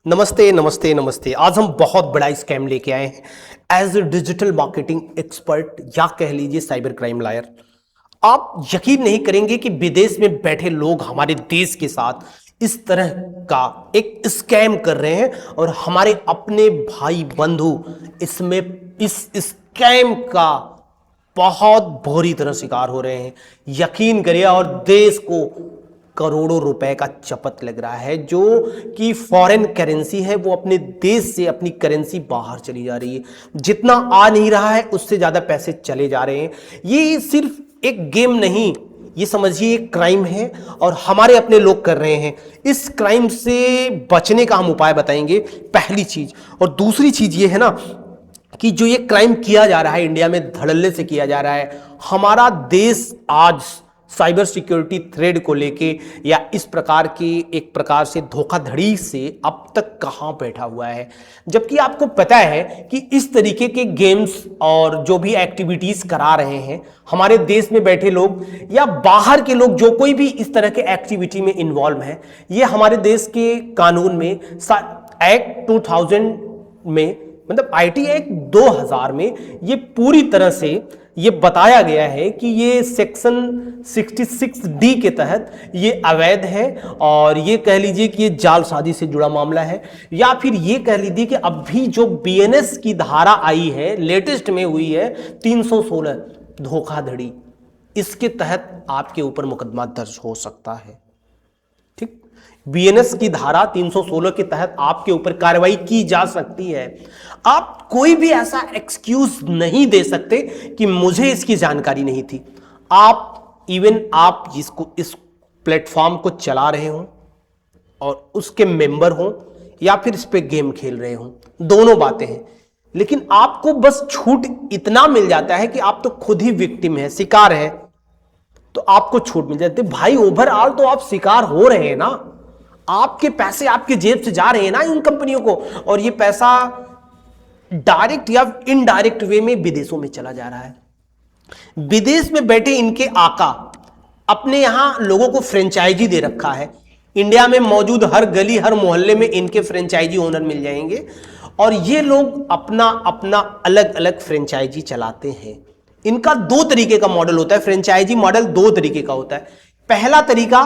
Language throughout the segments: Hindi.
नमस्ते नमस्ते नमस्ते। आज हम बहुत बड़ा स्कैम लेके आए हैं as a digital marketing expert या कह लीजिए साइबर क्राइम लॉयर। आप यकीन नहीं करेंगे कि विदेश में बैठे लोग हमारे देश के साथ इस तरह का एक स्कैम कर रहे हैं और हमारे अपने भाई बंधु इसमें इस स्कैम का बहुत बुरी तरह शिकार हो रहे हैं। यकीन करिए, और देश को करोड़ों रुपए का चपत लग रहा है। जो कि फॉरेन करेंसी है वो अपने देश से अपनी करेंसी बाहर चली जा रही है। जितना आ नहीं रहा है उससे ज्यादा पैसे चले जा रहे हैं। ये सिर्फ एक गेम नहीं, ये समझिए एक क्राइम है और हमारे अपने लोग कर रहे हैं। इस क्राइम से बचने का हम उपाय बताएंगे, पहली चीज। और दूसरी चीज ये है ना कि जो ये क्राइम किया जा रहा है इंडिया में धड़ल्ले से किया जा रहा है। हमारा देश आज साइबर सिक्योरिटी थ्रेड को लेके या इस प्रकार की एक प्रकार से धोखाधड़ी से अब तक कहां बैठा हुआ है, जबकि आपको पता है कि इस तरीके के गेम्स और जो भी एक्टिविटीज करा रहे हैं हमारे देश में बैठे लोग या बाहर के लोग, जो कोई भी इस तरह के एक्टिविटी में इन्वॉल्व है, ये हमारे देश के कानून में एक्ट 2000 में, मतलब आईटी एक्ट 2000 में ये पूरी तरह से ये बताया गया है कि ये सेक्शन 66D के तहत ये अवैध है। और ये कह लीजिए कि ये जालसाजी से जुड़ा मामला है, या फिर ये कह लीजिए कि अभी जो बीएनएस की धारा आई है, लेटेस्ट में हुई है 316 धोखाधड़ी, इसके तहत आपके ऊपर मुकदमा दर्ज हो सकता है। ठीक, बीएनएस की धारा 316 के तहत आपके ऊपर कार्रवाई की जा सकती है। आप कोई भी ऐसा एक्सक्यूज नहीं दे सकते कि मुझे इसकी जानकारी नहीं थी। आप जिसको इस प्लेटफॉर्म को चला रहे हो और उसके मेंबर हो या फिर इस पे गेम खेल रहे हो, दोनों बातें हैं। लेकिन आपको बस छूट इतना मिल जाता है कि आप तो खुद ही विक्टिम है, शिकार है, तो आपको छूट मिल जाती है। भाई ओवरऑल तो आप शिकार हो रहे हैं ना, आपके पैसे आपके जेब से जा रहे हैं ना इन कंपनियों को, और ये पैसा डायरेक्ट या इनडायरेक्ट वे में विदेशों में चला जा रहा है। विदेश में बैठे इनके आका अपने यहां लोगों को फ्रेंचाइजी दे रखा है। इंडिया में मौजूद हर गली हर मोहल्ले में इनके फ्रेंचाइजी ओनर मिल जाएंगे और ये लोग अपना अपना अलग अलग फ्रेंचाइजी चलाते हैं। इनका दो तरीके का मॉडल होता है। फ्रेंचाइजी मॉडल दो तरीके का होता है। पहला तरीका,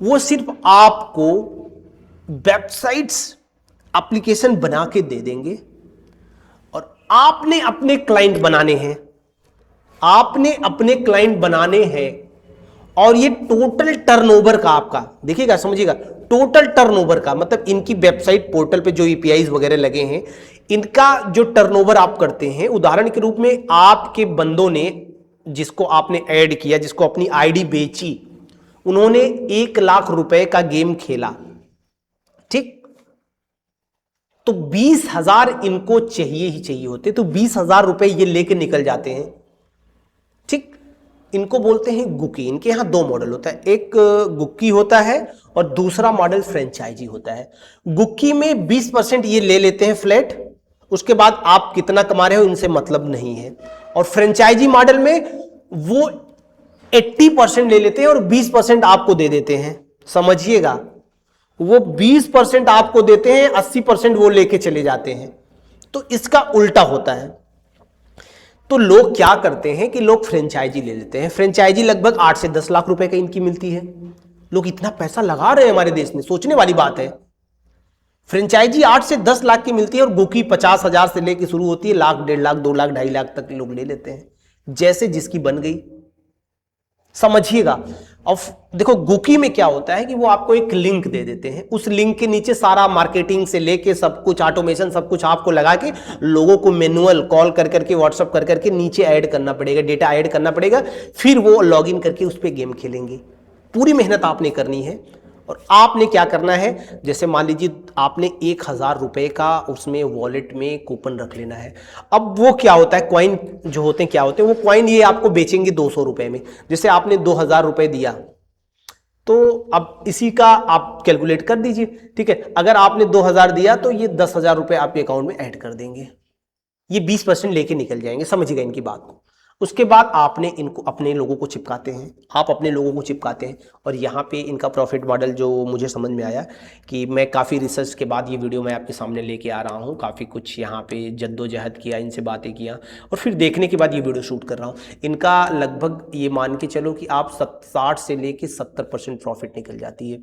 वो सिर्फ आपको वेबसाइट्स एप्लीकेशन बना के दे देंगे और आपने अपने क्लाइंट बनाने हैं, और ये टोटल टर्नओवर का आपका देखिएगा, समझिएगा, टोटल टर्नओवर का मतलब इनकी वेबसाइट पोर्टल पे जो ईपीआईज वगैरह लगे हैं, इनका जो टर्नओवर आप करते हैं, उदाहरण के रूप में आपके बंदों ने जिसको आपने ऐड किया, जिसको अपनी आईडी बेची, उन्होंने 1 लाख रुपए का गेम खेला, ठीक, तो 20,000 इनको चाहिए ही चाहिए होते, तो 20,000 रुपए ये लेके निकल जाते हैं। ठीक, इनको बोलते हैं गुक्की। इनके यहां दो मॉडल होता है, एक गुक्की होता है और दूसरा मॉडल फ्रेंचाइजी होता है। गुक्की में 20% ये ले लेते हैं फ्लैट, उसके बाद आप कितना कमा रहे हो इनसे मतलब नहीं है। और फ्रेंचाइजी मॉडल में वो 80% ले लेते हैं और 20% आपको दे देते हैं। समझिएगा, वो 20% आपको देते हैं, 80% वो लेके चले जाते हैं। तो इसका उल्टा होता है। तो लोग क्या करते हैं कि लोग फ्रेंचाइजी ले लेते हैं। फ्रेंचाइजी लगभग 8 से 10 लाख रुपए का इनकी मिलती है। लोग इतना पैसा लगा रहे हैं हमारे देश में, सोचने वाली बात है। फ्रेंचाइजी 8 से 10 लाख की मिलती है और गुकी 50,000 से लेके शुरू होती है, लाख, 1.5 लाख, 2 लाख, 2.5 लाख तक लोग ले लेते हैं, जैसे जिसकी बन गई। समझिएगा। अब देखो, गुकी में क्या होता है कि वो आपको एक लिंक दे देते हैं, उस लिंक के नीचे सारा मार्केटिंग से लेके सब कुछ, ऑटोमेशन सब कुछ आपको लगा के लोगों को मैनुअल कॉल कर करके, व्हाट्सअप कर करके नीचे ऐड करना पड़ेगा, डेटा ऐड करना पड़ेगा, फिर वो लॉगिन करके उस पर गेम खेलेंगे। पूरी मेहनत आपने करनी है। और आपने क्या करना है, जैसे मान लीजिए आपने 1,000 रुपए का उसमें वॉलेट में कूपन रख लेना है। अब वो क्या होता है, कॉइन जो होते हैं, क्या होते हैं वो कॉइन, ये आपको बेचेंगे 200 रुपए में। जैसे आपने 2,000 रुपए दिया, तो अब इसी का आप कैलकुलेट कर दीजिए, ठीक है। अगर आपने 2,000 दिया तो ये 10,000 रुपए आपके अकाउंट में ऐड कर देंगे। ये 20% लेके निकल जाएंगे, समझिएगा इनकी बात को। उसके बाद आपने इनको अपने लोगों को चिपकाते हैं, आप अपने लोगों को चिपकाते हैं। और यहाँ पे इनका प्रॉफिट मॉडल जो मुझे समझ में आया कि मैं काफ़ी रिसर्च के बाद ये वीडियो मैं आपके सामने लेके आ रहा हूँ, काफ़ी कुछ यहाँ पे जद्दोजहद किया, इनसे बातें किया और फिर देखने के बाद ये वीडियो शूट कर रहा हूँ। इनका लगभग ये मान के चलो कि आप 60 से लेके 70% प्रॉफिट निकल जाती है।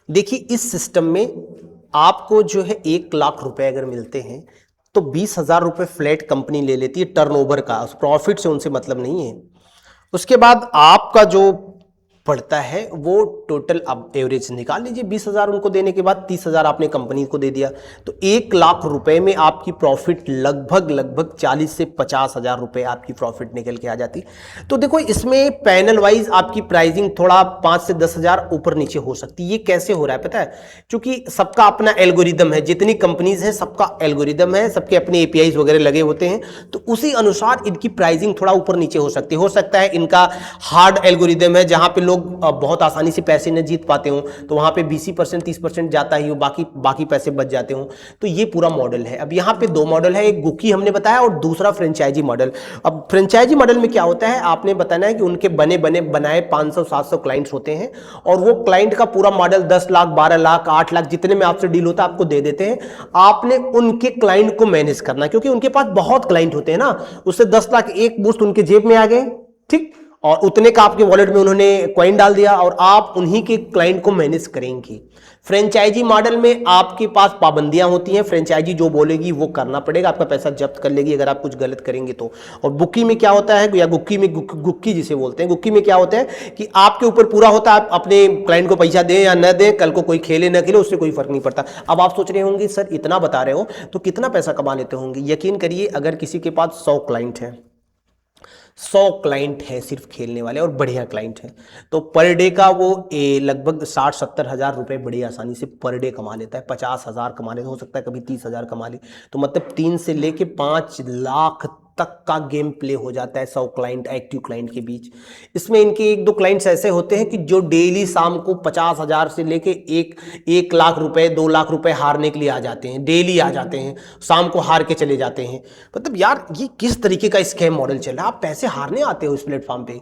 देखिए इस सिस्टम में आपको जो है 1 लाख रुपए अगर मिलते हैं तो 20,000 रुपये फ्लैट कंपनी ले लेती है टर्नओवर का, उस प्रॉफिट से उनसे मतलब नहीं है। उसके बाद आपका जो पड़ता है वो टोटल अब एवरेज निकाल लीजिए, 20,000 उनको देने के बाद 30,000 आपने कंपनी को दे दिया, तो 1 लाख रुपए में आपकी प्रॉफिट लगभग 40 से 50,000 रुपए आपकी प्रॉफिट निकल के आ जाती। तो देखो इसमें पैनल वाइज आपकी प्राइसिंग थोड़ा 5 से 10,000 ऊपर नीचे हो सकती है। ये कैसे हो रहा है पता है, क्योंकि सबका अपना एल्गोरिदम है, जितनी कंपनीज है सबका एल्गोरिदम है, सबके अपने एपीआईज वगैरह लगे होते हैं, तो उसी अनुसार इनकी प्राइसिंग थोड़ा ऊपर नीचे हो सकती है। हो सकता है इनका हार्ड एल्गोरिदम है जहां पे लोग बहुत आसानी से पैसे न जीत पाते हो, तो वहां पे 20% 30% जाता ही हो, बाकी पैसे बच जाते हो। तो ये पूरा मॉडल है। अब यहाँ पे 2 मॉडल है, एक गुकी हमने बताया और दूसरा फ्रेंचाइजी मॉडल। अब फ्रेंचाइजी मॉडल में क्या होता है, आपने बताना है कि उनके बनाए 500-700 क्लाइंट्स होते हैं और वो क्लाइंट का पूरा मॉडल 10 लाख 12 लाख 8 लाख जितने में आपसे डील होता है आपको दे देते हैं। आपने उनके क्लाइंट को मैनेज करना, क्योंकि उनके पास बहुत क्लाइंट होते हैं ना, उससे 10 लाख एक बूस्ट उनके जेब में आ गए, ठीक, और उतने का आपके वॉलेट में उन्होंने कॉइन डाल दिया और आप उन्हीं के क्लाइंट को मैनेज करेंगे। फ्रेंचाइजी मॉडल में आपके पास पाबंदियां होती हैं, फ्रेंचाइजी जो बोलेगी वो करना पड़ेगा, आपका पैसा जब्त कर लेगी अगर आप कुछ गलत करेंगे तो। और बुकी में क्या होता है, या गुक्की में गुक्की जिसे बोलते हैं, गुक्की में क्या होता है कि आपके ऊपर पूरा होता है, आप अपने क्लाइंट को पैसा दें या न दें, कल को कोई खेले न खेले उससे कोई फर्क नहीं पड़ता। अब आप सोच रहे होंगे सर इतना बता रहे हो तो कितना पैसा कमा लेते होंगे। यकीन करिए अगर किसी के पास 100 क्लाइंट है, 100 क्लाइंट है सिर्फ खेलने वाले और बढ़िया क्लाइंट है, तो पर डे का वो लगभग 60-70 हज़ार रुपए बड़ी आसानी से पर डे कमा लेता है। 50,000 कमा लेता, हो सकता है कभी 30,000 कमा ले, तो मतलब 3 से लेके 5 लाख तक का गेम प्ले हो जाता है 100 क्लाइंट एक्टिव क्लाइंट के बीच। इसमें इनके 1-2 क्लाइंट्स ऐसे होते हैं कि जो डेली शाम को 50,000 से लेके 1 लाख रुपए 2 लाख रुपए हारने के लिए आ जाते हैं, डेली आ जाते हैं, शाम को हार के चले जाते हैं। मतलब यार ये किस तरीके का स्कैम मॉडल चल रहा है, आप पैसे हारने आते हो इस प्लेटफॉर्म पे,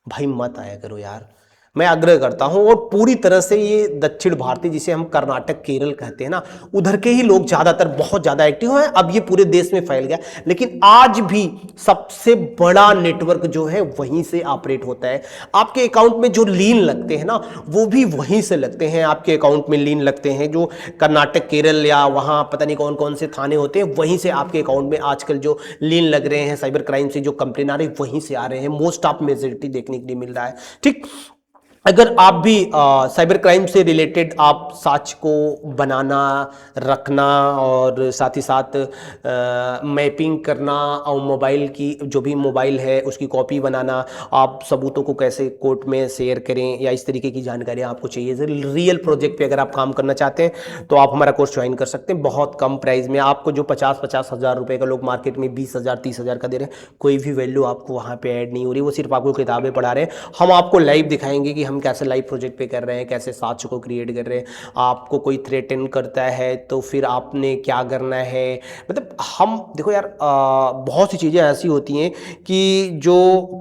भाई मत आया करो यार, मैं आग्रह करता हूं। और पूरी तरह से ये दक्षिण भारतीय जिसे हम कर्नाटक केरल कहते हैं ना, उधर के ही लोग ज्यादातर बहुत ज्यादा एक्टिव हैं। अब ये पूरे देश में फैल गया, लेकिन आज भी सबसे बड़ा नेटवर्क जो है वहीं से ऑपरेट होता है। आपके अकाउंट में जो लीन लगते हैं ना वो भी वहीं से लगते हैं, आपके अकाउंट में लीन लगते हैं जो कर्नाटक केरल या वहां पता नहीं कौन कौन से थाने होते हैं, वहीं से आपके अकाउंट में आजकल जो लीन लग रहे हैं, साइबर क्राइम से जो कंप्लेन आ रही है वहीं से आ रहे हैं, मोस्ट ऑफ मेजोरिटी देखने के लिए मिल रहा है। ठीक, अगर आप भी साइबर क्राइम से रिलेटेड आप साक्ष्य को बनाना रखना और साथ ही साथ मैपिंग करना और मोबाइल की जो भी मोबाइल है उसकी कॉपी बनाना, आप सबूतों को कैसे कोर्ट में शेयर करें या इस तरीके की जानकारी आपको चाहिए, रियल प्रोजेक्ट पे अगर आप काम करना चाहते हैं तो आप हमारा कोर्स ज्वाइन कर सकते हैं बहुत कम प्राइस में। आपको जो 50-50 हज़ार रुपये का लोग मार्केट में 20,000 30,000 का दे रहे हैं, कोई भी वैल्यू आपको वहाँ पे ऐड नहीं हो रही, वो सिर्फ आपको किताबें पढ़ा रहे हैं। हम आपको लाइव दिखाएंगे कि हम कैसे लाइव प्रोजेक्ट पे कर रहे हैं, कैसे साक्ष्य को क्रिएट कर रहे हैं। आपको कोई थ्रेटन करता है तो फिर आपने क्या करना है, मतलब हम देखो यार बहुत सी चीज़ें ऐसी होती हैं कि जो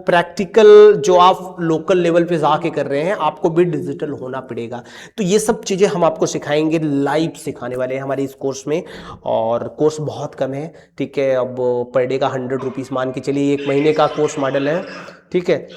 प्रैक्टिकल जो आप लोकल लेवल पे जाके कर रहे हैं आपको भी डिजिटल होना पड़ेगा। तो ये सब चीज़ें हम आपको सिखाएंगे, लाइव सिखाने वाले हैं हमारे इस कोर्स में। और कोर्स बहुत कम है, ठीक है, अब पर डे का 100 रुपीज़ मान के चलिए, 1 महीने का कोर्स मॉडल है, ठीक है।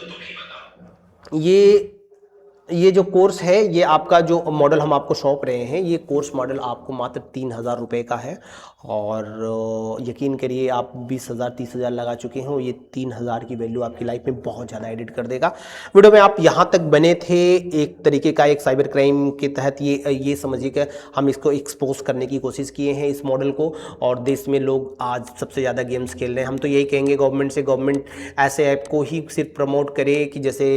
ये जो कोर्स है, ये आपका जो मॉडल हम आपको सौंप रहे हैं, ये कोर्स मॉडल आपको मात्र 3,000 रुपये का है। और यकीन करिए आप 20,000 30,000 लगा चुके हैं, ये 3,000 की वैल्यू आपकी लाइफ में बहुत ज़्यादा एडिट कर देगा। वीडियो में आप यहाँ तक बने थे एक तरीके का एक साइबर क्राइम के तहत, ये समझिए कि हम इसको एक्सपोज करने की कोशिश किए हैं इस मॉडल को। और देश में लोग आज सबसे ज़्यादा गेम्स खेल रहे हैं। हम तो यही कहेंगे गवर्नमेंट से, गवर्नमेंट ऐसे ऐप को ही सिर्फ प्रमोट करे कि जैसे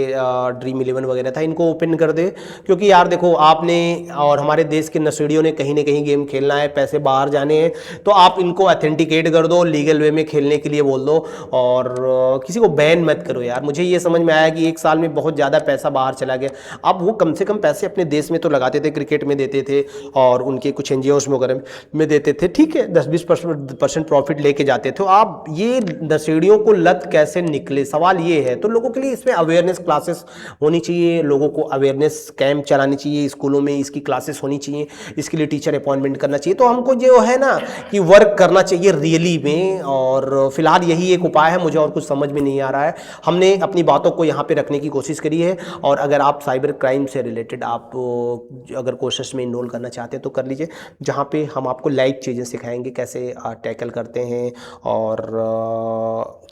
ड्रीम 11 वगैरह था, इनको ओपन कर दे, क्योंकि यार देखो आपने और हमारे देश के नशेड़ियों ने कहीं ना कहीं गेम खेलना है, पैसे बाहर जाने हैं, तो आप इनको ऑथेंटिकेट कर दो, लीगल वे में खेलने के लिए बोल दो, और किसी को बैन मत करो यार। मुझे ये समझ में आया कि एक साल में बहुत ज़्यादा पैसा बाहर चला गया। अब वो कम से कम पैसे अपने देश में तो लगाते थे, क्रिकेट में देते थे और उनके कुछ एनजीओस में वगैरह में देते थे, ठीक है, 10-20% प्रॉफिट लेके जाते थे। आप ये नशेड़ियों को लत कैसे निकले, सवाल ये है। तो लोगों के लिए इसमें अवेयरनेस क्लासेस होनी चाहिए, लोगों को अवेयरनेस कैंप चलानी चाहिए, स्कूलों में इसकी क्लासेस होनी चाहिए, इसके लिए टीचर अपॉइंटमेंट करना चाहिए। तो हमको जो है ना कि वर्क करना चाहिए रियली में, और फिलहाल यही एक उपाय है, मुझे और कुछ समझ में नहीं आ रहा है। हमने अपनी बातों को यहाँ पे रखने की कोशिश करी है, और अगर आप साइबर क्राइम से रिलेटेड आप अगर कोर्सेस में इनरोल करना चाहते हैं तो कर लीजिए, जहाँ पे हम आपको लाइव चीज़ें सिखाएंगे, कैसे टैकल करते हैं और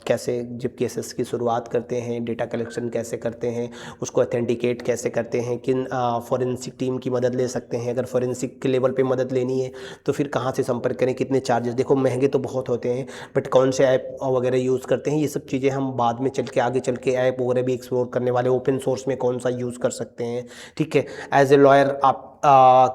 कैसे जब केसेस की शुरुआत करते हैं, डेटा कलेक्शन कैसे करते हैं, उसको ऑथेंटिकेट कैसे करते हैं, किन फॉरेंसिक टीम की मदद ले सकते हैं, अगर फॉरेंसिक के लेवल पे मदद लेनी है तो फिर कहाँ से संपर्क करें, कितने चार्जेस, देखो महंगे तो बहुत होते हैं, बट कौन से ऐप वगैरह यूज़ करते हैं, ये सब चीज़ें हम बाद में चल के आगे चल के ऐप वगैरह भी एक्सप्लोर करने वाले, ओपन सोर्स में कौन सा यूज़ कर सकते हैं, ठीक है। एज ए लॉयर आप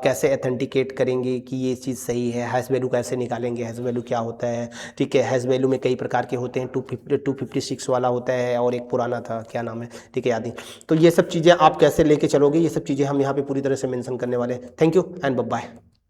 कैसे अथेंटिकेट करेंगे कि ये चीज़ सही है, हैश वैल्यू कैसे निकालेंगे, हैश वैल्यू क्या होता है, ठीक है। हैश वैल्यू में कई प्रकार के होते हैं, 256 वाला होता है और एक पुराना था, क्या नाम है, ठीक है, याद नहीं। तो ये सब चीज़ें आप कैसे लेके चलोगे, ये सब चीज़ें हम यहाँ पे पूरी तरह से मेंशन करने वाले हैं। Thank you and bye bye.